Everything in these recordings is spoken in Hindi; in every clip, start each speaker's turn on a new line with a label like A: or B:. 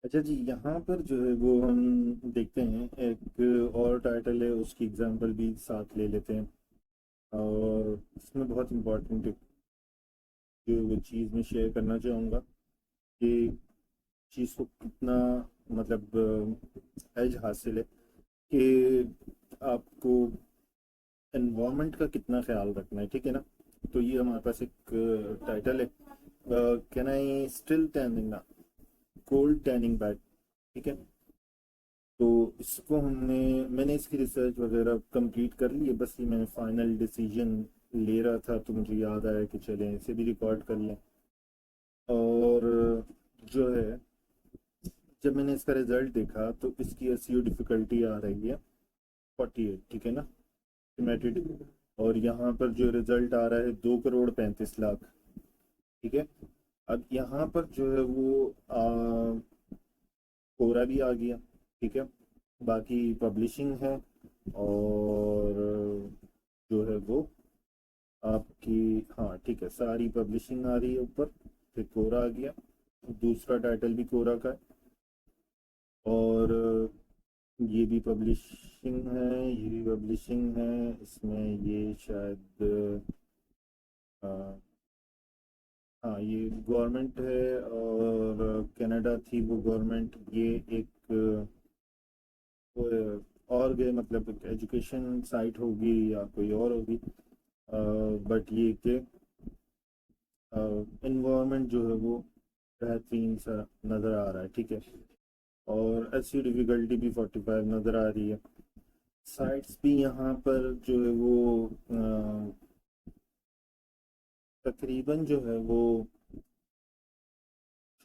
A: अच्छा जी, यहाँ पर जो है वो हम देखते हैं एक और टाइटल है, उसकी एग्जांपल भी साथ ले लेते हैं। और इसमें बहुत इम्पोर्टेंट जो वो चीज़ मैं शेयर करना चाहूँगा कि चीज़ को कितना मतलब एज हासिल है कि आपको एनवायरनमेंट का कितना ख्याल रखना है, ठीक है ना। तो ये हमारे पास एक टाइटल है, can I still tan in cold tanning bag, ठीक है। तो इसको मैंने इसकी रिसर्च वगैरह कंप्लीट कर ली है, बस ये मैंने फाइनल डिसीजन ले रहा था तो मुझे याद आया कि चलें इसे भी रिकॉर्ड कर लें। और जो है, जब मैंने इसका रिजल्ट देखा तो इसकी एसईओ डिफिकल्टी आ रही है 48, ठीक है ना, एस्टिमेटेड। और यहाँ पर जो रिजल्ट आ रहा है 2 करोड़ 35 लाख, ठीक है। अब यहाँ पर जो है वो कोरा भी आ गया, ठीक है। बाकी पब्लिशिंग है, और जो है वो आपकी, हाँ ठीक है, सारी पब्लिशिंग आ रही है ऊपर। फिर कोरा आ गया, दूसरा टाइटल भी कोरा का है। और ये भी पब्लिशिंग है, ये भी पब्लिशिंग है। इसमें ये शायद अ, हाँ ये गवर्नमेंट है, और कनाडा थी वो गवर्नमेंट। ये एक और गए मतलब एजुकेशन साइट होगी या कोई और होगी। बट ये कि इन्वायरमेंट जो है वो बेहतरीन सा नज़र आ रहा है, ठीक है। और ऐसी डिफ़िकल्टी भी 45 नज़र आ रही है। साइट्स भी यहाँ पर जो है वो तकरीबन जो है वो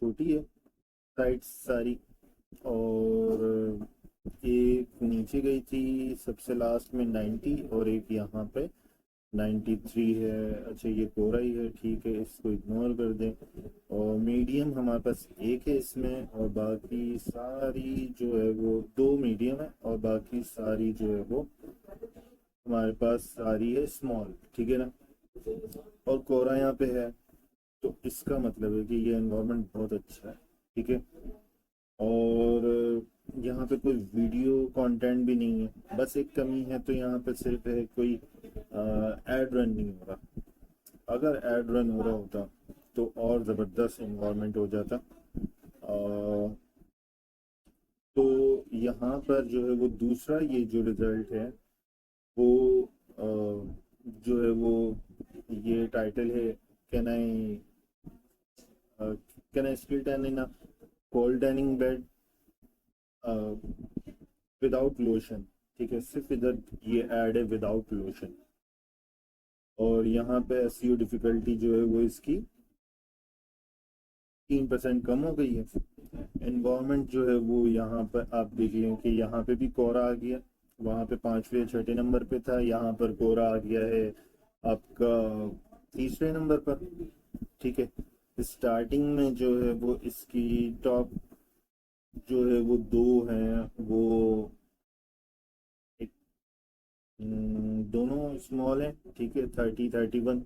A: छोटी है, साइट्स सारी। और एक नीचे गई थी सबसे लास्ट में 90, और एक यहाँ पे 93 है। अच्छा ये कोरा ही है, ठीक है, इसको इग्नोर कर दें। और मीडियम हमारे पास एक है इसमें, और बाकी सारी जो है वो दो मीडियम है, और बाकी सारी जो है वो हमारे पास सारी है स्मॉल, ठीक है ना। और कोरा यहाँ पे है, तो इसका मतलब है कि ये एनवायरनमेंट बहुत अच्छा है, ठीक है। और यहाँ पे कोई वीडियो कंटेंट भी नहीं है। बस एक कमी है तो यहाँ पे सिर्फ है, कोई एड रन नहीं हो रहा। अगर एड रन हो रहा होता तो और ज़बरदस्त इन्वायरमेंट हो जाता। तो यहाँ पर जो है वो दूसरा ये जो रिजल्ट है वो जो है वो ये टाइटल है, can I can I still tan in a cold tanning bed without lotion, ठीक है। सिर्फ इधर ये ऐड है विदाउट लोशन। और यहाँ पे एसईओ डिफिकल्टी जो है वो इसकी 3% कम हो गई है। एनवायरनमेंट जो है वो यहाँ पर आप देख लें कि यहाँ पे भी कोरा आ गया। वहाँ पे 5वें 6ठे नंबर पे था, यहाँ पर कोरा आ गया है आपका 3रे नंबर पर, ठीक है। स्टार्टिंग में जो है वो इसकी टॉप जो है वो दो हैं, वो एक दोनों स्मॉल हैं, ठीक है, 30 31।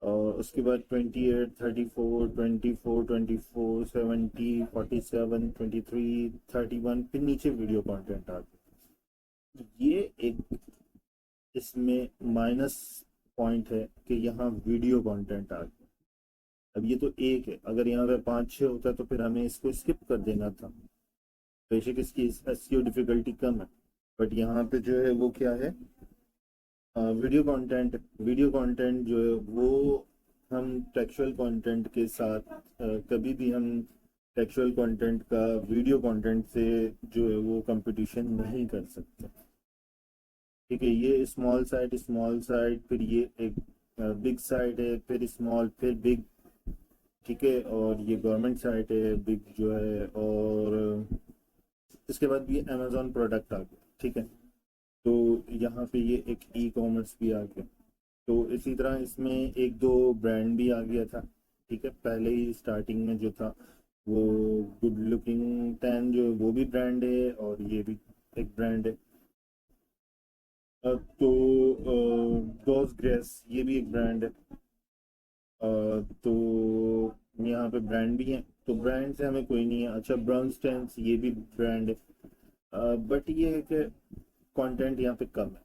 A: और उसके बाद 28 34 24 24 70 47 23 31, फिर नीचे वीडियो कंटेंट आ गया। ये एक इसमें माइनस पॉइंट है कि यहाँ वीडियो कंटेंट आ गया। अब ये तो एक है, अगर यहाँ पे 5 6 होता तो फिर हमें इसको स्किप कर देना था। बेशक इसकी एसईओ डिफिकल्टी कम है, बट यहाँ पे जो है वो क्या है, वीडियो कंटेंट जो है वो हम टेक्सचुअल कंटेंट के साथ कभी भी हम टेक्सचुअल कंटेंट का वीडियो कंटेंट से जो है वो कंपटीशन नहीं कर सकते, ठीक है। ये स्मॉल साइट, फिर ये एक बिग साइट है, फिर स्मॉल, फिर बिग, ठीक है। और ये गवर्नमेंट साइट है बिग जो है। और इसके बाद भी अमेजोन प्रोडक्ट आ गया, ठीक है। तो यहाँ पे ये एक ई कॉमर्स भी आ गया। तो इसी तरह इसमें एक दो ब्रांड भी आ गया था, ठीक है। पहले ही स्टार्टिंग में जो था वो गुड लुकिंग टैन जो है वो भी ब्रांड है, और ये भी एक ब्रांड है। तो गॉस ग्रेस ये भी एक ब्रांड है। तो यहाँ पे ब्रांड भी हैं, तो ब्रांड से हमें कोई नहीं है। अच्छा, ब्राउनस्टेन्स ये भी ब्रांड है, बट ये है कि कंटेंट यहाँ पे कम है।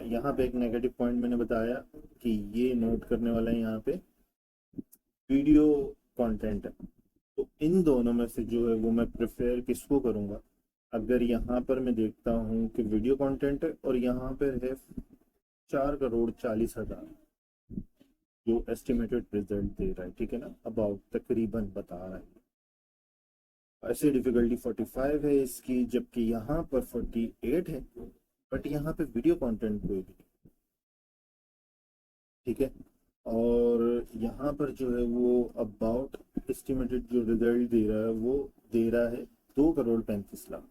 A: यहाँ पे एक नेगेटिव पॉइंट मैंने बताया कि ये नोट करने वाला है, यहाँ पे वीडियो कंटेंट है। तो इन दोनों में से जो है वो मैं प्रेफर किसको करूँगा? अगर यहाँ पर मैं देखता हूँ कि वीडियो कंटेंट है और यहाँ पर है 4,40,00,000 जो एस्टिमेटेड रिजल्ट दे रहा है, ठीक है ना, अबाउट तकरीबन बता रहा है। ऐसे डिफिकल्टी 45 है इसकी, जबकि यहाँ पर 48 है, बट यहाँ पे वीडियो कंटेंट कोई भी नहीं, ठीक है। और यहाँ पर जो है वो अबाउट एस्टिमेटेड जो रिजल्ट दे रहा है वो दे रहा है 2,35,00,000।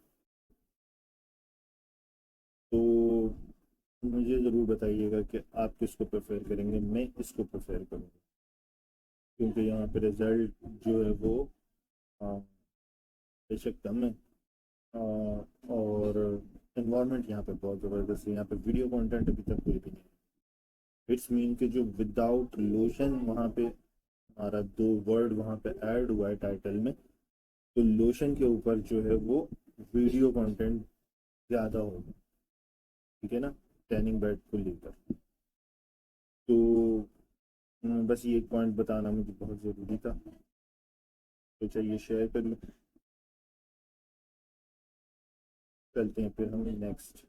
A: तो मुझे ज़रूर बताइएगा कि आप किसको प्रेफर करेंगे। मैं इसको प्रेफर करूँगा, क्योंकि यहाँ पे रिजल्ट जो है वो हाँ, बेशक कम है, और इन्वायरमेंट यहाँ पे बहुत ज़बरदस्त है। यहाँ पे वीडियो कंटेंट अभी तक कोई भी नहीं है। इट्स मीन कि जो विदाउट लोशन वहाँ पे हमारा दो वर्ड वहाँ पे ऐड हुआ है टाइटल में, तो लोशन के ऊपर जो है वो वीडियो कंटेंट ज़्यादा होगा, ठीक है ना, टैनिंग बेड को लेकर। तो बस ये एक पॉइंट बताना मुझे बहुत ज़रूरी था, तो चलिए शेयर कर लूँ। चलते हैं फिर हम नेक्स्ट